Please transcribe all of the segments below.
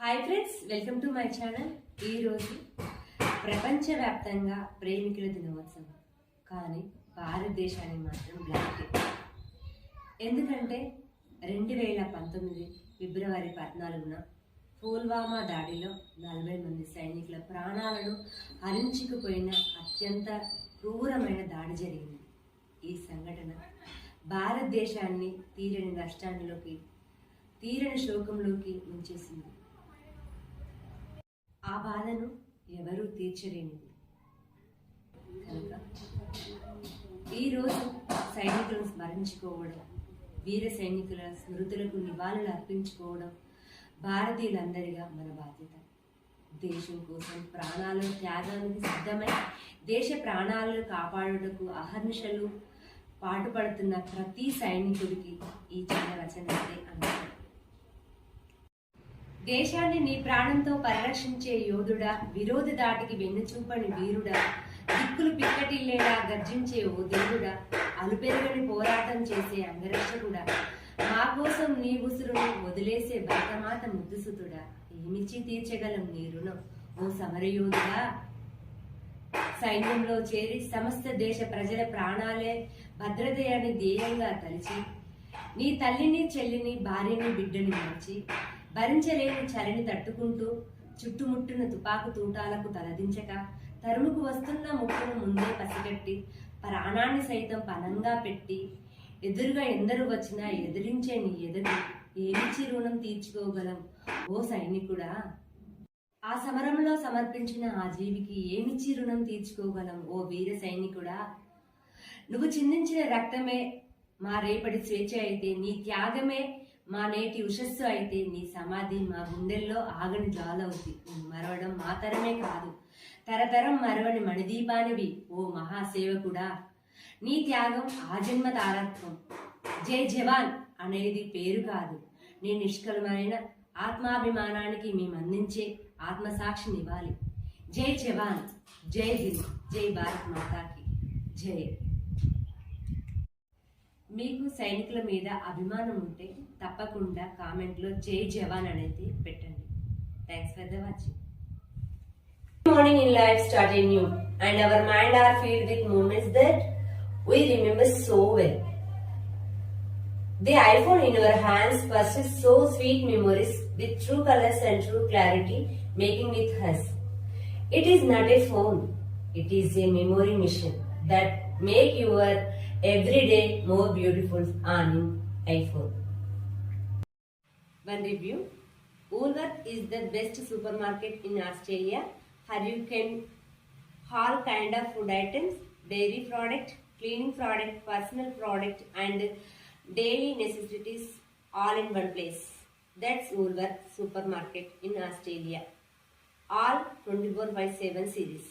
Hi friends, welcome to my channel. ఈరోజు ప్రపంచవ్యాప్తంగా ప్రేమికుల దినోత్సవం, కానీ భారతదేశానికి మాత్రం బ్లాక్ డే. ఎందుకంటే 2019 ఫిబ్రవరి 14న పుల్వామా దాడిలో 40 మంది సైనికుల ప్రాణాలను హరించుకుపోయిన అత్యంత క్రూరమైన దాడి జరిగింది. ఈ సంఘటన భారతదేశాన్ని తీరని శోకంలోకి ముంచేసింది. ఆ బాధను ఎవరూ తీర్చలేనిది కనుక ఈరోజు సైనికులను స్మరించుకోవడం, వీర సైనికుల స్మృతులకు నివాళులు అర్పించుకోవడం భారతీయులందరిగా మన బాధ్యత. దేశం కోసం ప్రాణాల త్యాగానికి సిద్ధమై దేశ ప్రాణాలను కాపాడుటకు అహర్నిశలు పాటుపడుతున్న ప్రతి సైనికుడికి ఈ చిన్న రచన అందిస్తారు. దేశాన్ని నీ ప్రాణంతో పరిరక్షించే యోధుడా, విరోధి దాటికి వెన్నుచూపని వీరుడా, దిక్కులు పిక్కటిల్లేలా గర్జించే ఓ దేవుడా, అలుపెరగని పోరాటం చేసే అంగరక్షకుడా, మా కోసం నీ ఉసురును వదిలేసే భరతమాత ముద్దుసుతుడా, ఏమిచ్చి తీర్చగలం నీ రుణం ఓ సమరయోధుడా. సైన్యంలో చేరి సమస్త దేశ ప్రజల ప్రాణాలే భద్రతయని ధ్యేయంగా తలిచి, నీ తల్లిని చెల్లిని భార్యని బిడ్డని మర్చి, భరించలేని చలిని తట్టుకుంటూ చుట్టుముట్టున తుపాకు తూటాలకు తలదించక, తరుముకు వస్తున్న ముక్కును ముందే పసిగట్టి, ప్రాణాన్ని సైతం పనంగా పెట్టి, ఎదురుగా ఎందరు వచ్చినా ఎదిరించే నీ ఎదురు ఏమిచ్చి రుణం తీర్చుకోగలం ఓ సైనికుడా. ఆ సమరంలో సమర్పించిన ఆ జీవికి ఏమిచ్చి రుణం తీర్చుకోగలం ఓ వీర సైనికుడా. నువ్వు చిందించిన రక్తమే మా రేపటి స్వేచ్ఛ అయితే, నీ త్యాగమే మా నేటి ఉషస్సు అయితే, నీ సమాధి మా గుండెల్లో ఆగని జ్వాలవుద్ది. మరవడం మాతరమే కాదు, తరతరం మరవని మణిదీపానివి ఓ మహాసేవకుడా. నీ త్యాగం ఆజన్మ తారత్వం. జై జవాన్ అనేది పేరు కాదు, నీ నిష్కలమైన ఆత్మాభిమానానికి మేమందించే ఆత్మసాక్షినివ్వాలి. జై జవాన్, జై హింద్, జై భారత్ మాతాకి జై. మీకు సైనికుల మీద అభిమానం ఉంటే తప్పకుండా కామెంట్లో జై జవాన్ అనేది పెట్టండి. Thanks for the watching. Morning in life started new and our mind are filled with moments that we remember so well. The iPhone in our hands persists so sweet memories with true colors and true clarity making with us. It is not a phone, it is a memory mission that make your every day more beautiful on iPhone. One review. Woolworth is the best supermarket in Australia. Here you can all kind of food items, dairy product, cleaning product, personal product and daily necessities all in one place. That's Woolworth supermarket in Australia. All 24/7 series.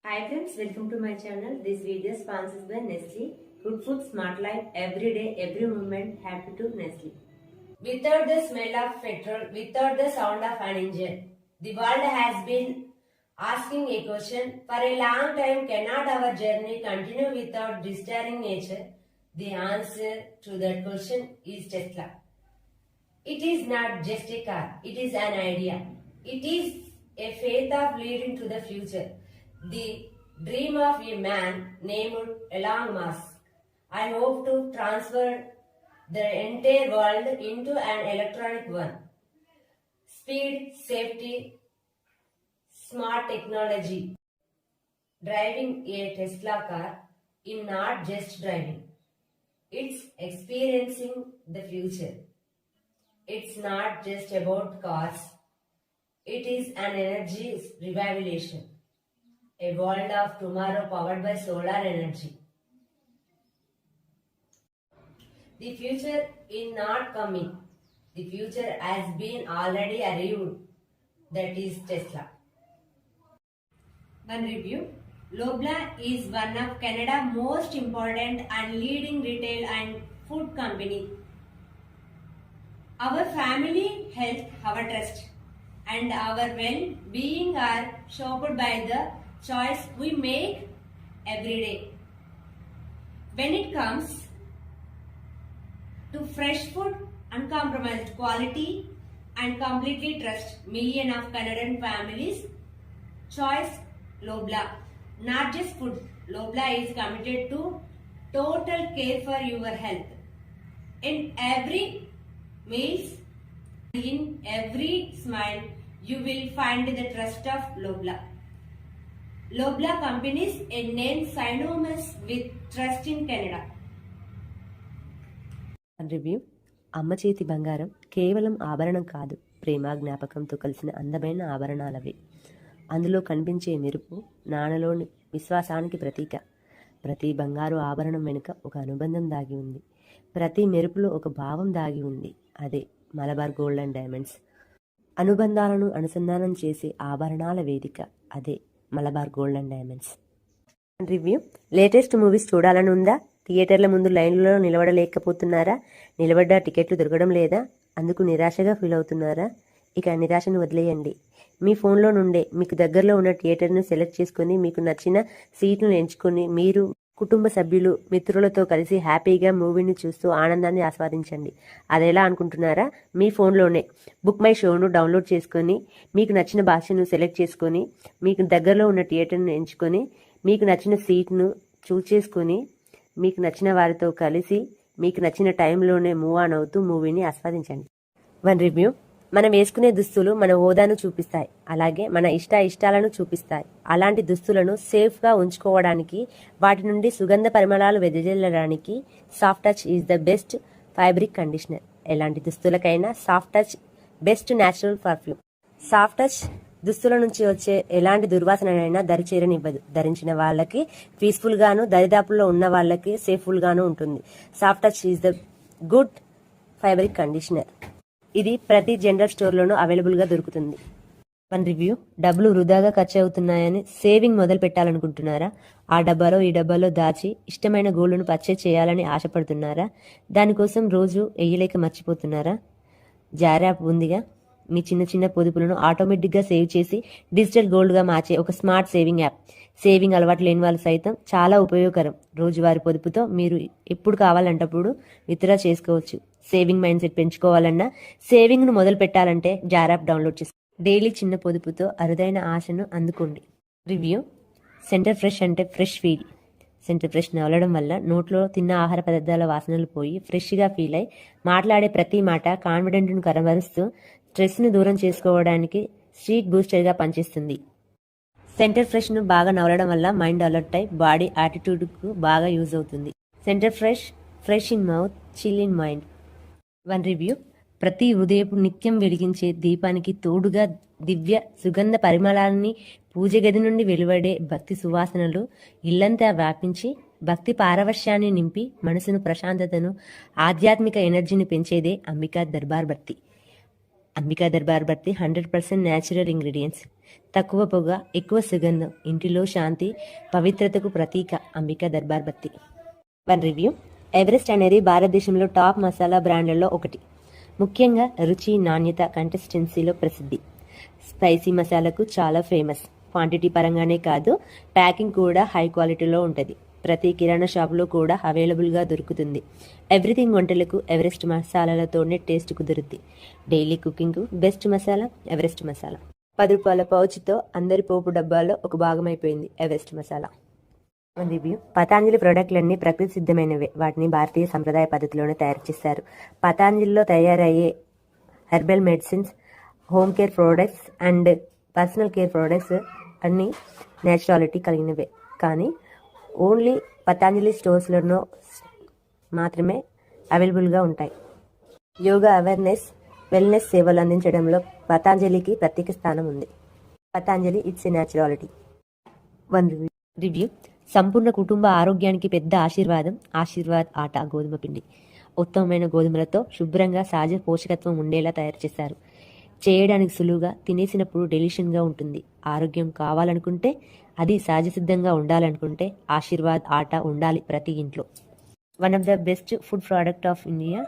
Hi friends, welcome to my channel. This video is sponsored by Nestle. Good food, smart life, every day, every moment, happy to Nestle. Without the smell of petrol, without the sound of an engine, the world has been asking a question for a long time: cannot our journey continue without disturbing nature? The answer to that question is Tesla. It is not just a car, it is an idea. It is a faith of leading to the future. The dream of a man named Elon Musk. I hope to transfer the entire world into an electronic one. Speed, safety, smart technology. Driving a Tesla car is not just driving. It's experiencing the future. It's not just about cars. It is an energy revolution. A world of tomorrow powered by solar energy. The future is not coming. The future has been already arrived. That is Tesla. One review. Loblaw is one of Canada's most important and leading retail and food company. Our family health, our trust, and our well-being are shaped by the choice we make every day. When it comes to fresh food, uncompromised quality, and completely trust million of Canadian families. Choice Lobla. Not just food. Lobla is committed to total care for your health. In every meals, in every smile, you will find the trust of Lobla. Lobla companies a name synonymous with trust in Canada. Review. అమ్మ చేతి బంగారం కేవలం ఆభరణం కాదు, ప్రేమ జ్ఞాపకంతో కలిసిన అందమైన ఆభరణాలవి. అందులో కనిపించే మెరుపు నాణలోని విశ్వాసానికి ప్రతీక. ప్రతి బంగారు ఆభరణం వెనుక ఒక అనుబంధం దాగి ఉంది. ప్రతి మెరుపులో ఒక భావం దాగి ఉంది. అదే మలబార్ గోల్డ్ అండ్ డైమండ్స్. అనుబంధాలను అనుసంధానం చేసే ఆభరణాల వేదిక. అదే Malabar gold and diamonds. Review. Latest movies చూడాలని ఉందా? థియేటర్ల ముందు లైన్లలో నిలబడలేకపోతున్నారా? నిలబడ్డ టికెట్లు దొరకడం లేదా? అందుకు నిరాశగా ఫీల్ అవుతున్నారా? ఇక నిరాశను వదిలేయండి. మీ ఫోన్లో నుండే మీకు దగ్గరలో ఉన్న థియేటర్ను సెలెక్ట్ చేసుకుని మీకు నచ్చిన సీట్ను ఎంచుకొని మీరు కుటుంబ సభ్యులు మిత్రులతో కలిసి హ్యాపీగా మూవీని చూస్తూ ఆనందాన్ని ఆస్వాదించండి. అదెలా అనుకుంటున్నారా? మీ ఫోన్లోనే బుక్ మై షోను డౌన్లోడ్ చేసుకొని మీకు నచ్చిన భాషను సెలెక్ట్ చేసుకొని మీకు దగ్గరలో ఉన్న థియేటర్ను ఎంచుకొని మీకు నచ్చిన సీట్ను చూస్ చేసుకొని మీకు నచ్చిన వారితో కలిసి మీకు నచ్చిన టైంలోనే మూవ్ ఆన్ అవుతూ మూవీని ఆస్వాదించండి. One review. మనం వేసుకునే దుస్తులు మన హోదాను చూపిస్తాయి, అలాగే మన ఇష్టాలను చూపిస్తాయి. అలాంటి దుస్తులను సేఫ్గా ఉంచుకోవడానికి, వాటి నుండి సుగంధ పరిమళాలు వెదజల్లడానికి soft touch is the best fabric conditioner. ఎలాంటి దుస్తులకైనా soft touch best natural perfume. Soft touch దుస్తుల నుంచి వచ్చే ఎలాంటి దుర్వాసనైనా దరిచేరనివ్వదు. ధరించిన వాళ్ళకి పీస్ఫుల్ గాను, దరిదాపుల్లో ఉన్న వాళ్ళకి సేఫ్ఫుల్ గాను ఉంటుంది. Soft touch is the good fabric conditioner. ఇది ప్రతి జనరల్ స్టోర్లోనూ అవైలబుల్గా దొరుకుతుంది. One review. డబ్బులు వృధాగా ఖర్చు అవుతున్నాయని సేవింగ్ మొదలు పెట్టాలనుకుంటున్నారా? ఆ డబ్బాలో ఈ డబ్బాలో దాచి ఇష్టమైన గోల్డ్ను పర్చేజ్ చేయాలని ఆశపడుతున్నారా? దానికోసం రోజు వెయ్యలేక మర్చిపోతున్నారా? జారాప్ ఉందిగా. మీ చిన్న చిన్న పొదుపులను ఆటోమేటిక్గా సేవ్ చేసి డిజిటల్ గోల్డ్గా మార్చే ఒక స్మార్ట్ సేవింగ్ యాప్. సేవింగ్ అలవాటు లేని వాళ్ళు సైతం చాలా ఉపయోగకరం. రోజువారీ పొదుపుతో మీరు ఎప్పుడు కావాలంటప్పుడు విత్డ్రా చేసుకోవచ్చు. సేవింగ్ మైండ్ సెట్ పెంచుకోవాలన్నా, సేవింగ్ను మొదలు పెట్టాలంటే జార్ యాప్ డౌన్లోడ్ చేసుకోండి. డైలీ చిన్న పొదుపుతో అరుదైన ఆశను అందుకోండి. రివ్యూ. సెంటర్ ఫ్రెష్ అంటే ఫ్రెష్ ఫీల్. సెంటర్ ఫ్రెష్ నవలడం వల్ల నోట్లో తిన్న ఆహార పదార్థాల వాసనలు పోయి ఫ్రెష్గా ఫీల్ అయి మాట్లాడే ప్రతి మాట కాన్ఫిడెంట్ను కనబరుస్తూ స్ట్రెస్ను దూరం చేసుకోవడానికి స్ట్రీట్ బూస్టర్గా పనిచేస్తుంది. సెంటర్ ఫ్రెష్ను బాగా నవలడం వల్ల మైండ్ అలర్ట్ అయి బాడీ యాటిట్యూడ్కు బాగా యూజ్ అవుతుంది. Centre fresh in mouth, chill in mind. One review. ప్రతి ఉదయపు నిత్యం వెలిగించే దీపానికి తోడుగా దివ్య సుగంధ పరిమళాన్ని పూజ గది నుండి వెలువడే భక్తి సువాసనలు ఇల్లంతా వ్యాపించి భక్తి పారవశ్యాన్ని నింపి మనసును ప్రశాంతతను ఆధ్యాత్మిక ఎనర్జీని పెంచేదే అంబికా దర్బార్ బత్తి. అంబికా దర్బార్ బత్తి 100% న్యాచురల్ ఇంగ్రీడియంట్స్, తక్కువ పొగ, ఎక్కువ సుగంధం, ఇంటిలో శాంతి పవిత్రతకు ప్రతీక Ambika Darbar Batti. One review. Everest అనేది భారతదేశంలో టాప్ మసాలా బ్రాండ్లలో ఒకటి. ముఖ్యంగా రుచి, నాణ్యత, కన్సిస్టెన్సీలో ప్రసిద్ధి. స్పైసీ మసాలాకు చాలా ఫేమస్. క్వాంటిటీ పరంగానే కాదు, ప్యాకింగ్ కూడా హై క్వాలిటీలో ఉంటుంది. ప్రతి కిరాణా షాపులో కూడా అవైలబుల్గా దొరుకుతుంది. ఎవ్రీథింగ్ వంటలకు ఎవరెస్ట్ మసాలాలతోనే టేస్ట్ కుదురుద్ది. డైలీ కుకింగ్కు బెస్ట్ మసాలా ఎవరెస్ట్ మసాలా. 10 రూపాయల పౌచ్తో అందరి పోపు డబ్బాల్లో ఒక భాగమైపోయింది ఎవరెస్ట్ మసాలా. రివ్యూ. పతాంజలి ప్రోడక్ట్లన్నీ ప్రకృతి సిద్ధమైనవే. వాటిని భారతీయ సంప్రదాయ పద్ధతిలోనే తయారు చేస్తారు. పతాంజలిలో తయారయ్యే herbal medicines, home care products and personal care products అన్నీ నేచురాలిటీ కలిగినవే. కానీ ఓన్లీ పతాంజలి స్టోర్స్లో మాత్రమే అవైలబుల్గా ఉంటాయి. యోగా అవేర్నెస్, వెల్నెస్ సేవలు అందించడంలో పతాంజలికి ప్రత్యేక స్థానం ఉంది. Patanjali it's a naturality. One review. సంపూర్ణ కుటుంబ ఆరోగ్యానికి పెద్ద ఆశీర్వాదం ఆశీర్వాద్ ఆటా గోధుమ పిండి. ఉత్తమమైన గోధుమలతో శుభ్రంగా సహజ పోషకత్వం ఉండేలా తయారు చేశారు. చేయడానికి సులువుగా, తినేసినప్పుడు డెలిషన్గా ఉంటుంది. ఆరోగ్యం కావాలనుకుంటే, అది సహజ సిద్ధంగా ఉండాలనుకుంటే ఆశీర్వాద్ ఆటా ఉండాలి ప్రతి ఇంట్లో. One of the best food product of India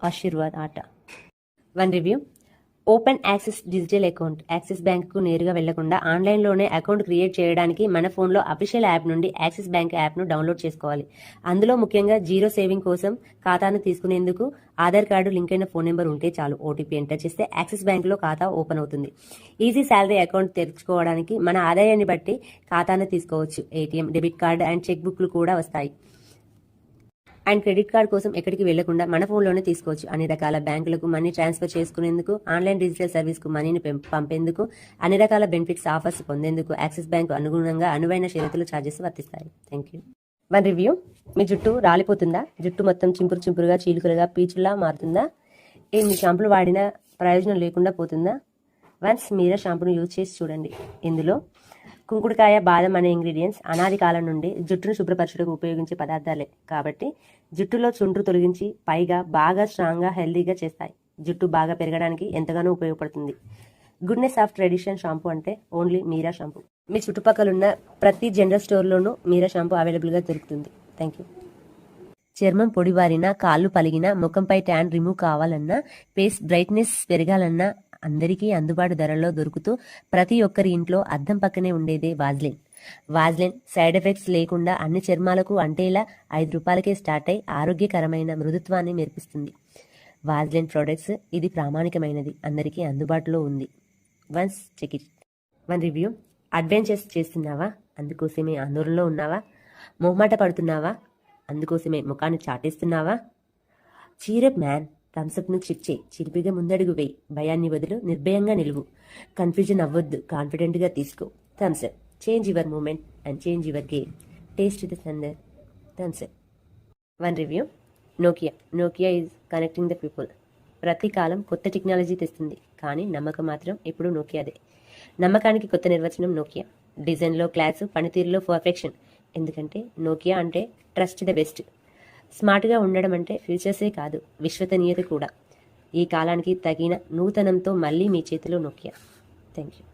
Aashirvaad Atta. One review. Open access digital account. Axis బ్యాంకుకు నేరుగా వెళ్లకుండా ఆన్లైన్లోనే అకౌంట్ క్రియేట్ చేయడానికి మన ఫోన్లో అఫీషియల్ యాప్ నుండి యాక్సిస్ బ్యాంక్ యాప్ను డౌన్లోడ్ చేసుకోవాలి. అందులో ముఖ్యంగా జీరో సేవింగ్ కోసం ఖాతాను తీసుకునేందుకు ఆధార్ కార్డు లింక్ అయిన ఫోన్ నెంబర్ ఉంటే చాలు. ఓటీపీ ఎంటర్ చేస్తే యాక్సిస్ బ్యాంకులో ఖాతా ఓపెన్ అవుతుంది. ఈజీ శాలరీ అకౌంట్ తెరుచుకోవడానికి మన ఆదాయాన్ని బట్టి ఖాతాను తీసుకోవచ్చు. ATM, debit card and cheque బుక్లు కూడా వస్తాయి. అండ్ క్రెడిట్ కార్డ్ కోసం ఎక్కడికి వెళ్లకుండా మన ఫోన్లోనే తీసుకోవచ్చు. అన్ని రకాల బ్యాంకులకు మనీ ట్రాన్స్ఫర్ చేసుకునేందుకు, ఆన్లైన్ డిజిటల్ సర్వీస్కు మనీని పంపేందుకు, అన్ని రకాల బెనిఫిట్స్ ఆఫర్స్ పొందేందుకు యాక్సిస్ బ్యాంకు అనుగుణంగా అనువైన షరతులు ఛార్జెస్ వర్తిస్తాయి. Thank you. One review. మీ జుట్టు రాలిపోతుందా? జుట్టు మొత్తం చింపురుగా చీలుకలుగా పీచులా మారుతుందా? ఎన్ని షాంపులు వాడినా ప్రయోజనం లేకుండా పోతుందా? వన్స్ మీరా షాంపూను యూజ్ చేసి చూడండి. ఇందులో కుంకుడుకాయ, బాదం అనే ఇంగ్రీడియంట్స్ అనాది కాలం నుండి జుట్టును శుభ్రపరచుటకు ఉపయోగించే పదార్థాలే కాబట్టి జుట్టులో చుండ్రు తొలగించి పైగా బాగా స్ట్రాంగ్గా హెల్దీగా చేస్తాయి. జుట్టు బాగా పెరగడానికి ఎంతగానో ఉపయోగపడుతుంది. గుడ్నెస్ ఆఫ్ ట్రెడిషన్ షాంపూ అంటే ఓన్లీ మీరా షాంపూ. మీ చుట్టుపక్కల ప్రతి జనరల్ స్టోర్లోనూ మీరా షాంపూ అవైలబుల్గా దొరుకుతుంది. Thank you. చర్మం పొడిబారినా, కాళ్ళు పలిగినా, ముఖంపై ట్యాన్ రిమూవ్ కావాలన్నా, ఫేస్ బ్రైట్నెస్ పెరగాలన్నా అందరికీ అందుబాటు ధరల్లో దొరుకుతూ ప్రతి ఒక్కరి ఇంట్లో అద్దం పక్కనే ఉండేదే వాజ్లిన్. వాజ్లిన్ సైడ్ ఎఫెక్ట్స్ లేకుండా అన్ని చర్మాలకు అంటేలా 5 రూపాయలకే స్టార్ట్ అయి ఆరోగ్యకరమైన మృదుత్వాన్ని మెరిపిస్తుంది. వాజ్లిన్ ప్రొడక్ట్స్ ఇది ప్రామాణికమైనది, అందరికీ అందుబాటులో ఉంది. Once check it. One review. Adventures చేస్తున్నావా? అందుకోసమే ఆందోళనలో ఉన్నావా? మొహమాట పడుతున్నావా? అందుకోసమే ముఖాన్ని చాటేస్తున్నావా? Cheer up man. థమ్స్అప్ను క్లిక్ చేయి, చిలిపిగా ముందడుగు వేయి, భయాన్ని వదులు, నిర్భయంగా నిలువు, కన్ఫ్యూజన్ అవ్వద్దు, కాన్ఫిడెంట్గా తీసుకో. Thums Up. Change your moment and change your game. Taste the thunder. Thums Up. One review. Nokia is connecting the people. ప్రతి కాలం కొత్త టెక్నాలజీ తెస్తుంది, కానీ నమ్మకం మాత్రం ఎప్పుడూ నోకియాదే. నమ్మకానికి కొత్త నిర్వచనం నోకియా. డిజైన్లో క్లాస్, పనితీరులో పర్ఫెక్షన్. ఎందుకంటే నోకియా అంటే ట్రస్ట్ ద బెస్ట్. స్మార్ట్గా ఉండడం అంటే ఫీచర్సే కాదు, విశ్వసనీయత కూడా. ఈ కాలానికి తగిన నూతనంతో మళ్ళీ మీ చేతిలో నోకియా. Thank you.